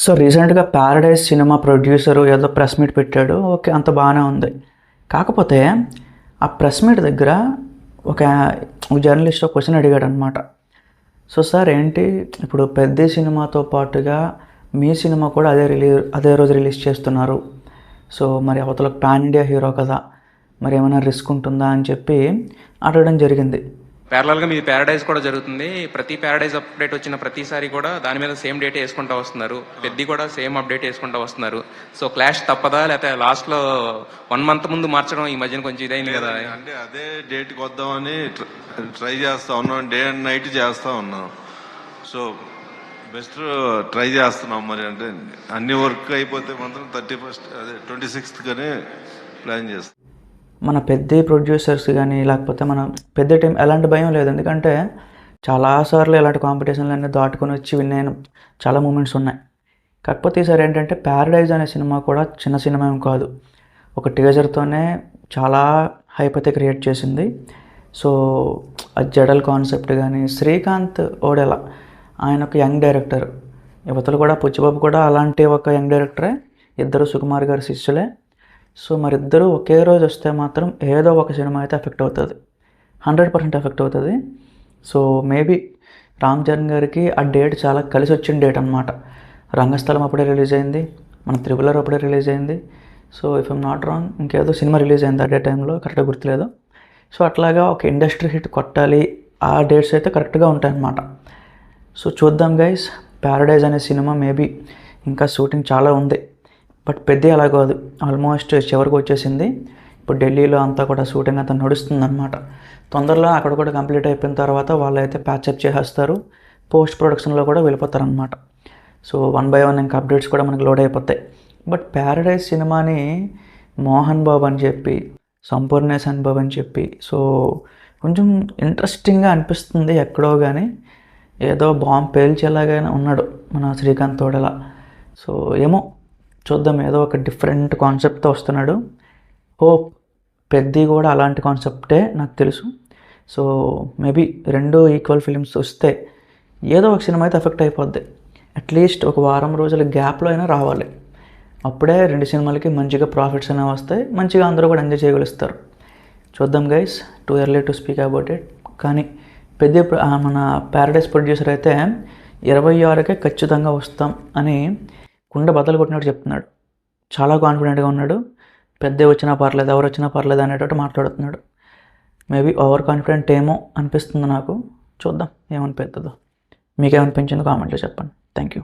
So రీసెంట్గా Paradise cinema producer ఏదో press meet పెట్టాడు. ఓకే, అంత బాగానే ఉంది. కాకపోతే ఆ ప్రెస్ మీట్ దగ్గర ఒక జర్నలిస్ట్ ఒక క్వశ్చన్ అడిగాడు అనమాట. సో సార్ ఏంటి ఇప్పుడు పెద్ద సినిమాతో పాటుగా మీ సినిమా కూడా అదే రోజు రిలీజ్ చేస్తున్నారు. సో మరి అవతల పాన్ ఇండియా హీరో కదా, మరి ఏమైనా రిస్క్ ఉంటుందా అని చెప్పి అడగడం జరిగింది. ప్యారలల్గా మీ ప్యారడైజ్ కూడా జరుగుతుంది. ప్రతి ప్యారడైజ్ అప్డేట్ వచ్చిన ప్రతిసారి కూడా దాని మీద సేమ్ డేట్ వేసుకుంటూ వస్తున్నారు. పెద్ద కూడా సేమ్ అప్డేట్ వేసుకుంటూ వస్తున్నారు. సో క్లాష్ తప్పదా, లేకపోతే లాస్ట్లో 1 month ముందు మార్చడం ఈ మధ్యన కొంచెం ఇదైంది కదా? అంటే అదే డేట్కి వద్దామని ట్రై చేస్తూ ఉన్నాం, డే అండ్ నైట్ చేస్తూ ఉన్నాం. సో బెస్ట్ ట్రై చేస్తున్నాం. మరి అంటే అన్ని వర్క్ అయిపోతే మాత్రం 31st అదే 26th గానే ప్లాన్ చేస్తాం. మన పెద్ద ప్రొడ్యూసర్స్ కానీ లేకపోతే మన పెద్ద టీం ఎలాంటి భయం లేదు. ఎందుకంటే చాలాసార్లు ఇలాంటి కాంపిటీషన్లన్నీ దాటుకొని వచ్చి విన్ అయిన చాలా మూమెంట్స్ ఉన్నాయి. కాకపోతే ఈసారి ఏంటంటే ప్యారడైజ్ అనే సినిమా కూడా చిన్న సినిమా ఏం కాదు. ఒక టీజర్తోనే చాలా హైప్ అయితే క్రియేట్ చేసింది. సో ఆ జడల్ కాన్సెప్ట్ కానీ, శ్రీకాంత్ ఓడెలా ఆయన ఒక యంగ్ డైరెక్టర్, యువతలు కూడా పుచ్చిబాబు కూడా అలాంటి ఒక యంగ్ డైరెక్టరే. ఇద్దరు సుకుమార్ గారి శిష్యులే. సో మరిద్దరూ ఒకే రోజు వస్తే మాత్రం ఏదో ఒక సినిమా అయితే ఎఫెక్ట్ అవుతుంది, 100% ఎఫెక్ట్ అవుతుంది. సో మేబీ రామ్ చరణ్ గారికి ఆ డేట్ చాలా కలిసి వచ్చిన డేట్ అనమాట. రంగస్థలం అప్పుడే రిలీజ్ అయింది, మన త్రిబులర్ అప్పుడే రిలీజ్ అయింది. So if I'm not wrong ఇంకేదో సినిమా రిలీజ్ అయింది అదే టైంలో, కరెక్ట్గా గుర్తులేదు. సో అట్లాగా ఒక ఇండస్ట్రీ హిట్ కొట్టాలి, ఆ డేట్స్ అయితే కరెక్ట్గా ఉంటాయన్నమాట. సో చూద్దాం గైస్, ప్యారడైజ్ అనే సినిమా మేబీ ఇంకా షూటింగ్ చాలా ఉంది. బట్ పెద్ద అలా కాదు, ఆల్మోస్ట్ చివరికి వచ్చేసింది. ఇప్పుడు ఢిల్లీలో అంతా కూడా షూటింగ్ అంతా నడుస్తుంది అనమాట. తొందరలో అక్కడ కూడా కంప్లీట్ అయిపోయిన తర్వాత వాళ్ళు అయితే ప్యాచప్ చేసేస్తారు, పోస్ట్ ప్రొడక్షన్లో కూడా వెళ్ళిపోతారనమాట. సో 1 by 1 ఇంకా అప్డేట్స్ కూడా మనకి లోడ్ అయిపోతాయి. బట్ ప్యారడైజ్ సినిమాని మోహన్ బాబు అని చెప్పి, సంపూర్ణేశ్ అనుభవ్ అని చెప్పి, సో కొంచెం ఇంట్రెస్టింగ్గా అనిపిస్తుంది ఎక్కడో. కానీ ఏదో బాంబు పేల్చేలాగానే ఉన్నాడు మన శ్రీకాంత్ తోడలా. సో ఏమో చూద్దాం, ఏదో ఒక డిఫరెంట్ కాన్సెప్ట్తో వస్తున్నాడు. హోప్ పెద్ద కూడా అలాంటి కాన్సెప్టే నాకు తెలుసు. సో మేబీ 2 ఈక్వల్ ఫిలిమ్స్ వస్తే ఏదో ఒక సినిమా అయితే ఎఫెక్ట్ అయిపోద్ది. అట్లీస్ట్ ఒక వారం రోజుల గ్యాప్లో అయినా రావాలి. అప్పుడే 2 సినిమాలకి మంచిగా ప్రాఫిట్స్ అనేవి వస్తాయి, మంచిగా అందరూ కూడా ఎంజాయ్ చేయగలుస్తారు. చూద్దాం guys, too early to speak about it. కానీ పెద్ద మన ప్యారడైజ్ ప్రొడ్యూసర్ అయితే 26కే ఖచ్చితంగా వస్తాం అని కుండ బద్దలు కొట్టినట్టు చెప్తున్నాడు. చాలా కాన్ఫిడెంట్గా ఉన్నాడు. పెద్ద వచ్చినా పర్లేదు, ఎవరు వచ్చినా పర్లేదు అనేటట్టు మాట్లాడుతున్నాడు. మేబీ ఓవర్ కాన్ఫిడెంట్ ఏమో అనిపిస్తుంది నాకు. చూద్దాం ఏమనిపిస్తుందో. మీకేమనిపించిందో కామెంట్లో చెప్పండి. Thank you.